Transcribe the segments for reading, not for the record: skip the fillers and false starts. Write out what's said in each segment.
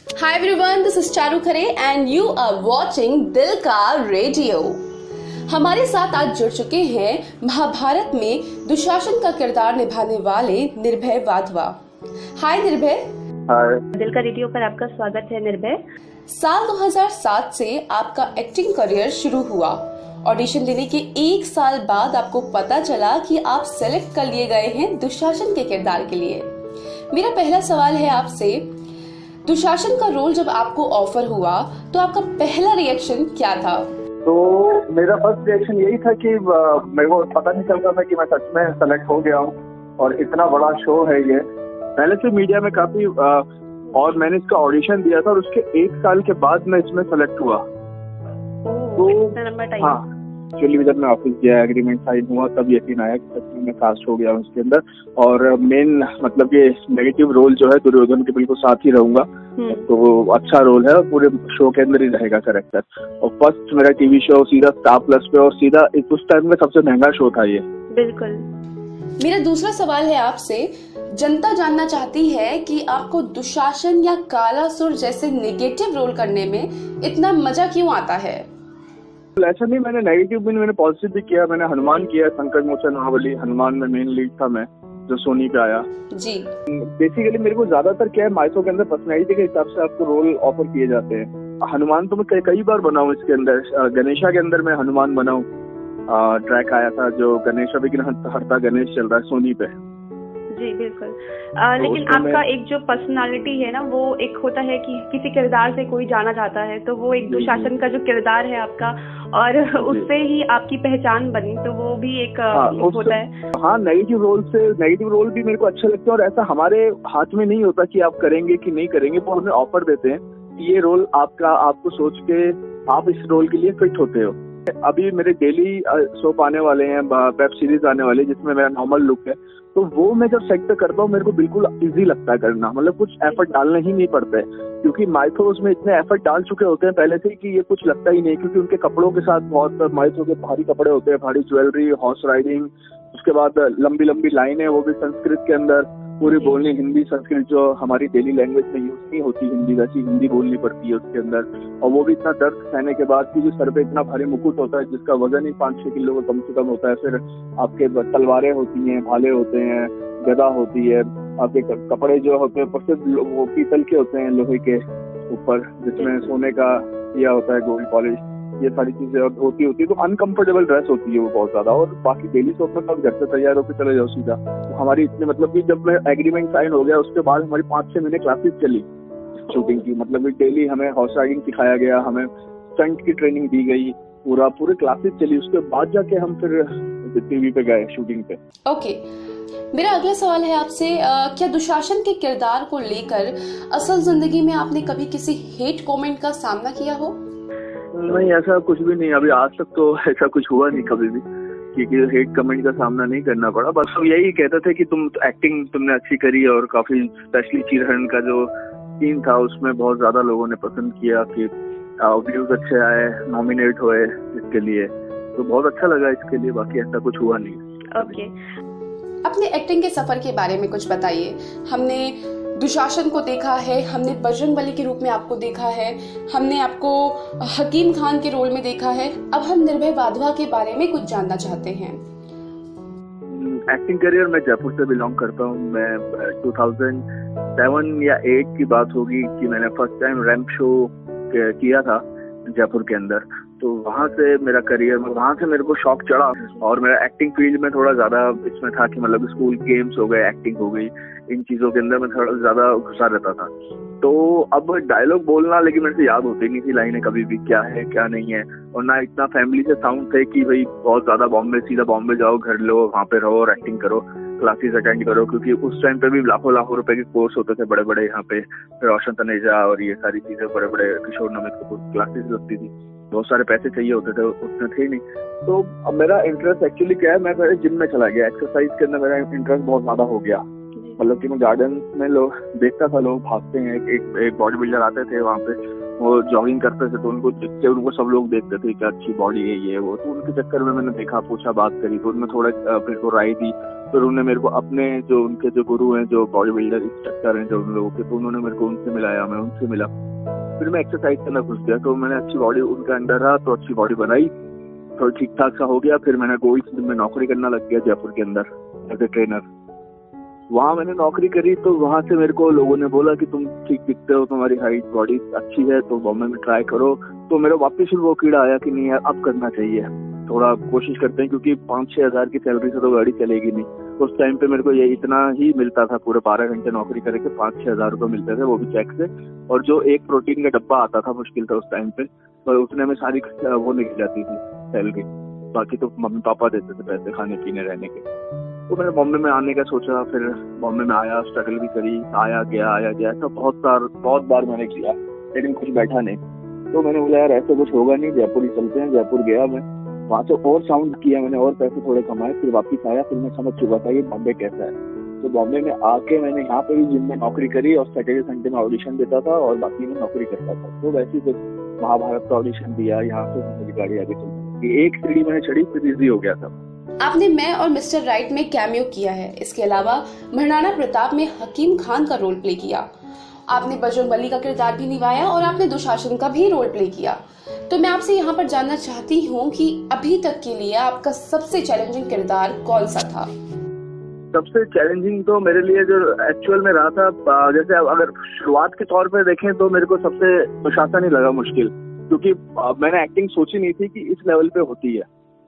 Hi everyone, this is Charu Khare and you are watching दिल का radio. हमारे साथ आज जुड़ चुके हैं महाभारत में दुशासन का किरदार निभाने वाले निर्भय वाधवा। हाय निर्भय। हाय। दिल का रेडियो पर आपका स्वागत है निर्भय। साल 2007 से आपका एक्टिंग करियर शुरू हुआ। ऑडिशन देने के 1 साल बाद आपको पता चला कि आप सेलेक्ट कर लिए गए हैं दुशासन के किरदार के लिए। मेरा पहला सवाल है आपसे, दुशासन का रोल जब आपको ऑफर हुआ तो आपका पहला रिएक्शन क्या था? तो मेरा फर्स्ट रिएक्शन यही था कि मेरे को पता नहीं चल रहा था कि मैं सच में सेलेक्ट हो गया हूँ और इतना बड़ा शो है ये। पहले से मीडिया में काफी और मैंने इसका ऑडिशन दिया था और उसके 1 साल के बाद मैं इसमें सेलेक्ट हुआ। तो हाँ, एक्चुअली जब मैं ऑफिस गया, एग्रीमेंट साइन हुआ, तब यकीन आया कि सच में मैं कास्ट हो गया हूँ उसके अंदर। और मेन मतलब ये नेगेटिव रोल जो है दुर्योधन के बिल्कुल साथ ही रहूंगा, तो अच्छा रोल है और पूरे शो के अंदर ही रहेगा कैरेक्टर। और फर्स्ट मेरा टीवी शो सीधा स्टार प्लस पे और सीधा उस टाइम में सबसे महंगा शो था ये। बिल्कुल। मेरा दूसरा सवाल है आपसे, जनता जानना चाहती है कि आपको दुशासन या कालासुर जैसे नेगेटिव रोल करने में इतना मजा क्यों आता है? ऐसा नहीं, मैंने नेगेटिव भी, मैंने पॉजिटिव भी किया। मैंने हनुमान किया, संकट मोचन महाबली, हनुमान में मेन लीड था मैं, जो सोनी पे आया जी। बेसिकली मेरे को ज्यादातर क्या है, माइथो के अंदर पर्सनैलिटी के हिसाब से आपको रोल ऑफर किए जाते हैं। हनुमान तो मैं कई बार बना हूँ इसके अंदर। गणेशा के अंदर मैं हनुमान बना हूँ। ट्रैक आया था जो गणेशा विघ्न हरता गणेश चल रहा है सोनी पे। जी बिल्कुल। लेकिन आपका एक जो पर्सनालिटी है ना, वो एक होता है कि किसी किरदार से कोई जाना जाता है, तो वो एक दुशासन का जो किरदार है आपका, और उससे ही आपकी पहचान बनी, तो वो भी एक होता है। हाँ, नेगेटिव रोल भी मेरे को अच्छा लगता है और ऐसा हमारे हाथ में नहीं होता कि आप करेंगे कि नहीं करेंगे। वो हमें ऑफर देते हैं कि ये रोल आपको सोच के आप इस रोल के लिए फिट होते हो। अभी मेरे डेली सोप आने वाले हैं, वेब सीरीज आने वाले जिसमें मेरा नॉर्मल लुक है, तो वो मैं जब सेट पे करता हूँ मेरे को बिल्कुल इजी लगता है करना। मतलब कुछ एफर्ट डालना ही नहीं पड़ता है, क्योंकि माइथोस में इतने एफर्ट डाल चुके होते हैं पहले से कि ये कुछ लगता ही नहीं। क्योंकि उनके कपड़ों के साथ बहुत माइथो के भारी कपड़े होते हैं, भारी ज्वेलरी, हॉर्स राइडिंग, उसके बाद लंबी लंबी लाइनें, वो भी संस्कृत के अंदर पूरी बोलनी। हिंदी संस्कृत जो हमारी डेली लैंग्वेज में यूज नहीं होती हिंदी, वैसी हिंदी बोलनी पड़ती है उसके अंदर। और वो भी इतना दर्द सहने के बाद कि जो सर पे इतना भारी मुकुट होता है जिसका वजन ही 5-6 किलो का कम से कम होता है। फिर आपके तलवारें होती हैं, भाले होते हैं, गदा होती है, आपके कपड़े जो होते हैं प्रसिद्ध वो पीतल के होते हैं, लोहे के ऊपर, जिसमें सोने का किया होता है, गोल्ड पॉलिश, ये सारी चीजें होती है। तो अनकंफर्टेबल ड्रेस होती है वो बहुत ज्यादा। और बाकी डेली शॉप में सब घर से तैयार होकर चले जाओ सीधा। तो हमारी इतने मतलब कि जब मैं एग्रीमेंट साइन हो गया उसके बाद हमारी 5-6 महीने क्लासेस चली शूटिंग की। मतलब कि डेली हमें हॉर्स राइडिंग सिखाया गया, हमें स्टंट की ट्रेनिंग दी गई, पूरे क्लासेस चली। उसके बाद जाके हम फिर टीवी पे गए शूटिंग पे। ओके, मेरा अगला सवाल है आपसे, क्या दुशासन के किरदार को लेकर असल जिंदगी में आपने कभी किसी हेट कमेंट का सामना किया हो? नहीं, ऐसा कुछ भी नहीं। अभी आज तक तो ऐसा कुछ हुआ नहीं कभी भी, क्योंकि हेट कमेंट का सामना नहीं करना पड़ा। बस वो यही कहते थे कि एक्टिंग तुमने अच्छी करी, और काफी स्पेशली चीरहरण का जो सीन था उसमें बहुत ज्यादा लोगों ने पसंद किया कि व्यूज अच्छे आए, नॉमिनेट हुए इसके लिए, तो बहुत अच्छा लगा इसके लिए। बाकी ऐसा कुछ हुआ नहीं। ओके, अपने एक्टिंग के सफर के बारे में कुछ बताइए। हमने दुशासन को देखा है, हमने बजरंगबली के रूप में आपको देखा है, हमने आपको हकीम खान के रोल में देखा है। अब हम निर्भय वाधवा के बारे में कुछ जानना चाहते हैं। एक्टिंग करियर मैं जयपुर से बिलोंग करता हूँ। मैं 2007 या 8 की बात होगी कि मैंने फर्स्ट टाइम रैंप शो किया था जयपुर के अंदर। तो वहाँ से मेरा करियर, वहाँ से मेरे को शौक चढ़ा और मेरा एक्टिंग फील्ड में थोड़ा ज्यादा इसमें था कि मतलब स्कूल गेम्स हो गए, एक्टिंग हो गई, इन चीजों के अंदर मैं थोड़ा ज्यादा घुसा रहता था। तो अब डायलॉग बोलना लेकिन मेरे से याद होती नहीं थी लाइनें कभी भी, क्या है क्या नहीं है। और ना इतना फैमिली से साउंड थे कि भाई बहुत ज्यादा सीधा बॉम्बे जाओ, घर लो, वहाँ पे रहो और एक्टिंग करो, क्लासेस अटेंड करो। क्योंकि उस टाइम पे भी लाखों रुपए के कोर्स होते थे बड़े बड़े यहाँ पे, रोशन तनेजा और ये सारी चीजें, बड़े बड़े किशोर नमित कपूर क्लासेस लगती थी, बहुत सारे पैसे चाहिए होते थे, उतने थे नहीं। तो अब मेरा इंटरेस्ट एक्चुअली क्या है, मैं पहले जिम में चला गया, एक्सरसाइज के अंदर मेरा इंटरेस्ट बहुत ज्यादा हो गया। मतलब कि मैं गार्डन में लोग देखता था, लोग भागते हैं, एक बॉडी बिल्डर आते थे वहाँ पे, वो जॉगिंग करते थे, तो उनको देखते, उनको सब लोग देखते थे कि अच्छी बॉडी है ये वो। तो उनके चक्कर में मैंने देखा, पूछा, बात करी, तो उनमें थोड़ा फिर को राय दी फिर उन्होंने मेरे को अपने जो उनके जो गुरु हैं, जो बॉडी बिल्डर इंस्ट्रक्टर हैं जो उन लोगों के, तो उन्होंने मेरे को उनसे मिलाया, मैं उनसे मिला। फिर मैं एक्सरसाइज करना घुस गया, तो मैंने अच्छी बॉडी उनके अंडर रहा, तो अच्छी बॉडी बनाई, तो ठीक ठाक सा हो गया। फिर मैंने गोल्ड में नौकरी करना लग गया जयपुर के अंदर एज ए ट्रेनर। वहाँ मैंने नौकरी करी, तो वहाँ से मेरे को लोगों ने बोला कि तुम ठीक दिखते हो, तुम्हारी हाइट बॉडी अच्छी है, तो बॉम्बे में ट्राई करो। तो मेरा वापस वो कीड़ा आया कि नहीं यार अब करना चाहिए, थोड़ा कोशिश करते हैं, क्योंकि 5-6 हज़ार की सैलरी से तो गाड़ी चलेगी नहीं। उस टाइम पे मेरे को ये इतना ही मिलता था, पूरे 12 घंटे नौकरी करके 5-6 हज़ार रुपये मिलते थे, वो भी चेक से। और जो एक प्रोटीन का डब्बा आता था, मुश्किल था उस टाइम पे, तो उसने में सारी वो निकल जाती थी सैलरी। बाकी तो मम्मी पापा देते थे पैसे खाने पीने रहने के। तो मैंने बॉम्बे में आने का सोचा, फिर बॉम्बे में आया, स्ट्रगल भी करी, आया गया तो बहुत बार मैंने किया, लेकिन कुछ बैठा नहीं। तो मैंने बोला यार ऐसे कुछ होगा नहीं, जयपुर ही चलते हैं। जयपुर गया मैं, वहाँ से और साउंड किया मैंने, और पैसे थोड़े कमाए, फिर वापस आया। फिर मैं समझ चुका था ये बॉम्बे कैसा है। तो बॉम्बे में आके मैंने यहाँ पे भी जिम में नौकरी करी, और सैटरडे संडे में ऑडिशन देता था, और बाकी में नौकरी करता था। तो वैसे ही महाभारत का ऑडिशन दिया, यहाँ से मेरी गाड़ी आगे चली। एक सीढ़ी मैंने चढ़ी, फिर इजी हो गया था। आपने मैं और मिस्टर राइट में कैमियो किया है। इसके अलावा महाराणा प्रताप में हकीम खान का रोल प्ले किया। आपने बजरंगबली का किरदार भी निभाया, और आपने दुशासन का भी रोल प्ले किया। तो मैं आपसे यहाँ पर जानना चाहती हूँ कि अभी तक के लिए आपका सबसे चैलेंजिंग किरदार कौन सा था? सबसे चैलेंजिंग तो मेरे लिए जो एक्चुअल में रहा था, जैसे अगर शुरुआत के तौर पे देखें तो मेरे को सबसे दुशासन ही लगा मुश्किल, क्योंकि मैंने एक्टिंग सोची नहीं थी कि इस लेवल पे होती है।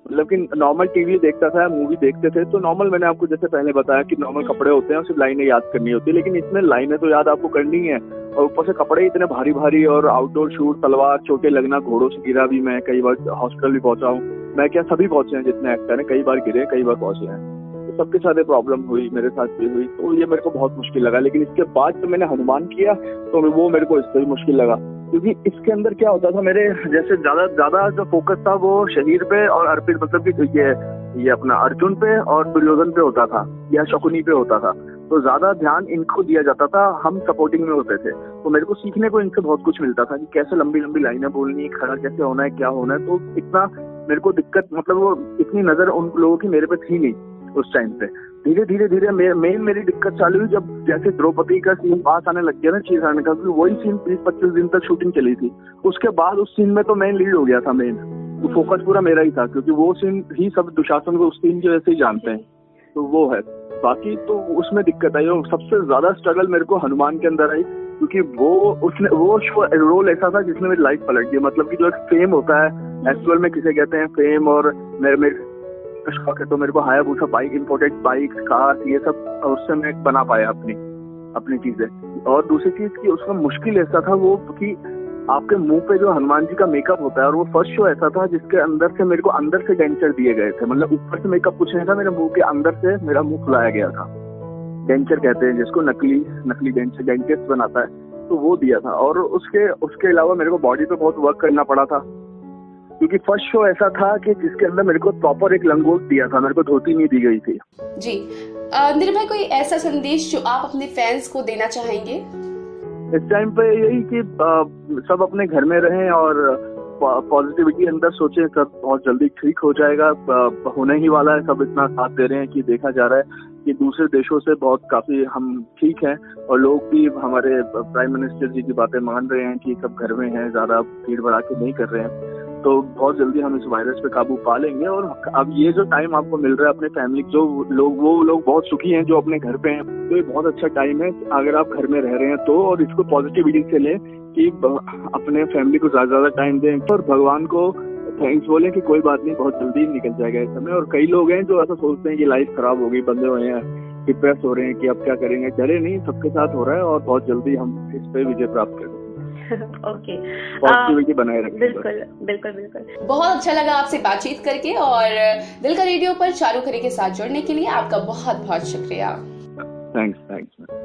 मतलब कि नॉर्मल टीवी देखता था, मूवी देखते थे, तो नॉर्मल मैंने आपको जैसे पहले बताया कि नॉर्मल कपड़े होते हैं, सिर्फ लाइनें याद करनी होती है, लेकिन इसमें लाइनें तो याद आपको करनी है, और ऊपर से कपड़े इतने भारी भारी, और आउटडोर शूट, तलवार, चोटें लगना, घोड़ों से गिरा भी मैं, कई बार हॉस्पिटल भी पहुंचा हूँ मैं, क्या सभी पहुंचे हैं जितने एक्टर हैं, कई बार गिरे, कई बार पहुंचे हैं। तो सबके साथ प्रॉब्लम हुई, मेरे साथ भी हुई, तो ये मेरे को बहुत मुश्किल लगा। लेकिन इसके बाद जब मैंने हनुमान किया तो वो मेरे को इससे भी मुश्किल लगा, क्योंकि इसके अंदर क्या होता था, मेरे जैसे ज्यादा जो फोकस था वो शरीर पे और अर्पित, मतलब कि ये अपना अर्जुन पे और दुर्योधन पे होता था, या शकुनी पे होता था। तो ज्यादा ध्यान इनको दिया जाता था, हम सपोर्टिंग में होते थे। तो मेरे को सीखने को इनसे बहुत कुछ मिलता था कि कैसे लंबी लंबी लाइनें बोलनी है, खड़ा कैसे होना है, क्या होना है। तो इतना मेरे को दिक्कत, मतलब वो इतनी नजर उन लोगों की मेरे पे थी नहीं उस टाइम पे। धीरे धीरे मेन मेरी दिक्कत चालू हुई जब जैसे द्रौपदी का सीन पास आने लग गया ना, चीज आने का, वही सीन 20-25 दिन तक शूटिंग चली थी। उसके बाद उस सीन में तो मैं लीड हो गया था, मेन तो फोकस पूरा मेरा ही था, क्योंकि वो सीन ही सब दुशासन को उस सीन की वजह से ही जानते हैं। तो वो है, बाकी तो उसमें दिक्कत आई। और सबसे ज्यादा स्ट्रगल मेरे को हनुमान के अंदर आई, क्योंकि वो रोल ऐसा था जिसने मेरी लाइफ पलट दी। मतलब कि जो एक फेम होता है, एक्चुअल में किसे कहते हैं फेम, और मेरे शौक है, तो मेरे को Hayabusa bike, imported bike, car, ये सब उससे मैं बना पाया अपनी चीजें। और दूसरी चीज की उसका मुश्किल ऐसा था वो कि आपके मुंह पे जो हनुमान जी का मेकअप होता है, और वो फर्स्ट शो ऐसा था जिसके अंदर से मेरे को अंदर से डेंचर दिए गए थे। मतलब ऊपर से मेकअप कुछ नहीं था, मेरे मुंह के अंदर से मेरा मुंह खुलाया गया था। डेंचर कहते हैं जिसको, नकली डेंचर, डेंटिस्ट बनाता है, तो वो दिया था। और उसके अलावा मेरे को बॉडी पे बहुत वर्क करना पड़ा था, क्योंकि फर्स्ट शो ऐसा था कि जिसके अंदर मेरे को प्रॉपर एक लंगोट दिया था, मेरे को धोती नहीं दी गई थी। जी निर्भय, कोई ऐसा संदेश जो आप अपने फैंस को देना चाहेंगे? इस टाइम पे यही कि सब अपने घर में रहें और पॉजिटिविटी अंदर सोचें, सब बहुत जल्दी ठीक हो जाएगा, होने ही वाला है। सब इतना साथ दे रहे हैं कि देखा जा रहा है कि दूसरे देशों से बहुत काफी हम ठीक हैं, और लोग भी हमारे प्राइम मिनिस्टर जी की बातें मान रहे हैं कि सब घर में हैं, ज्यादा भीड़ भड़ाके नहीं कर रहे हैं। तो बहुत जल्दी हम इस वायरस पे काबू पा लेंगे। और अब ये जो टाइम आपको मिल रहा है अपने फैमिली, जो वो लोग बहुत सुखी हैं जो अपने घर पे हैं, तो ये बहुत अच्छा टाइम है अगर आप घर में रह रहे हैं तो। और इसको पॉजिटिविटी से लें कि अपने फैमिली को ज्यादा टाइम दें, और भगवान को थैंक्स बोलें कि कोई बात नहीं, बहुत जल्दी निकल जाएगा इस समय। और कई लोग हैं जो ऐसा सोचते हैं कि लाइफ खराब हो गई, बंदे हुए हैं, डिप्रेस हो रहे हैं कि अब क्या करेंगे। डरे नहीं, सबके साथ हो रहा है, और बहुत जल्दी हम इस पे विजय प्राप्त करेंगे। ओके, पॉजिटिविटी बनाए रखें। बिल्कुल। बहुत अच्छा लगा आपसे बातचीत करके, और दिल का रेडियो पर चारू खरे के साथ जुड़ने के लिए आपका बहुत बहुत शुक्रिया। थैंक्स।